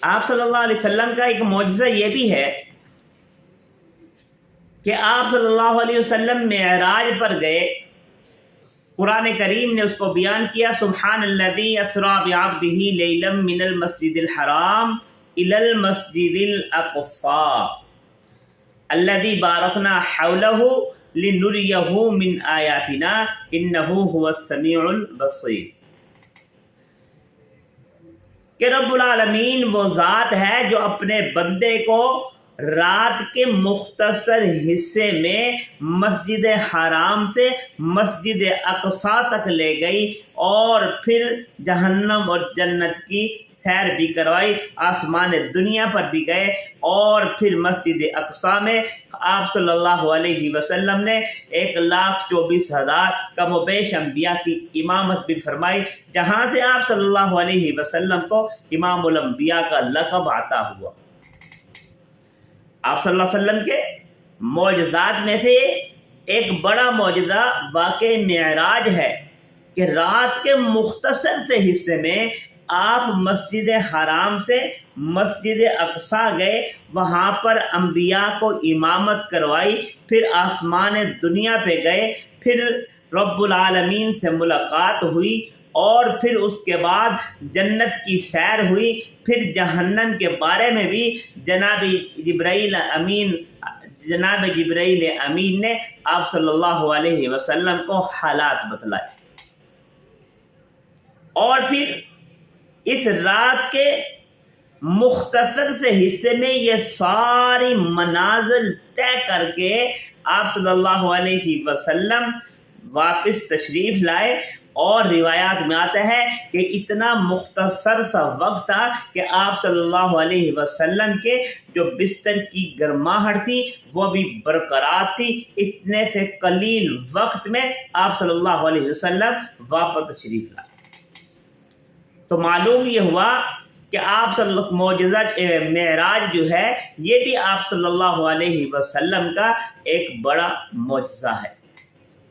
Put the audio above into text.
آپ صلی اللہ علیہ وسلم کا ایک معجزہ یہ بھی ہے کہ آپ صلی اللہ علیہ وسلم معراج پر گئے. قرآن کریم نے اس کو بیان کیا، سبحان الذی اسریٰ بعبدہ لیلا من المسجد الحرام الی المسجد الاقصی الذی بارکنا حولہ لنریہ من آیاتنا انہ هو السمیع البصیر. کہ رب العالمین وہ ذات ہے جو اپنے بندے کو رات کے مختصر حصے میں مسجد حرام سے مسجد اقصیٰ تک لے گئی اور پھر جہنم اور جنت کی سیر بھی کروائی، آسمان دنیا پر بھی گئے، اور پھر مسجد اقصیٰ میں آپ صلی اللہ علیہ وسلم نے 1,24,000 کم و بیش انبیاء کی امامت بھی فرمائی، جہاں سے آپ صلی اللہ علیہ وسلم کو امام الانبیاء کا لقب عطا ہوا. آپ صلی اللہ علیہ وسلم کے معجزات میں سے ایک بڑا معجزہ واقع معراج ہے کہ رات کے مختصر سے حصے میں آپ مسجد حرام سے مسجد اقصیٰ گئے، وہاں پر انبیاء کو امامت کروائی، پھر آسمان دنیا پہ گئے، پھر رب العالمین سے ملاقات ہوئی، اور پھر اس کے بعد جنت کی سیر ہوئی، پھر جہنم کے بارے میں بھی جناب جبرائیل امین نے آپ صلی اللہ علیہ وسلم کو حالات بتلائے. اور پھر اس رات کے مختصر سے حصے میں یہ ساری منازل طے کر کے آپ صلی اللہ علیہ وسلم واپس تشریف لائے. اور روایات میں آتا ہے کہ اتنا مختصر سا وقت تھا کہ آپ صلی اللہ علیہ وسلم کے جو بستر کی گرماہٹ تھی وہ بھی برقرار تھی. اتنے سے قلیل وقت میں آپ صلی اللہ علیہ وسلم واپس تشریف لائے. تو معلوم یہ ہوا کہ آپ صلی اللہ معجزہ معراج جو ہے یہ بھی آپ صلی اللہ علیہ وسلم کا ایک بڑا معجزہ ہے.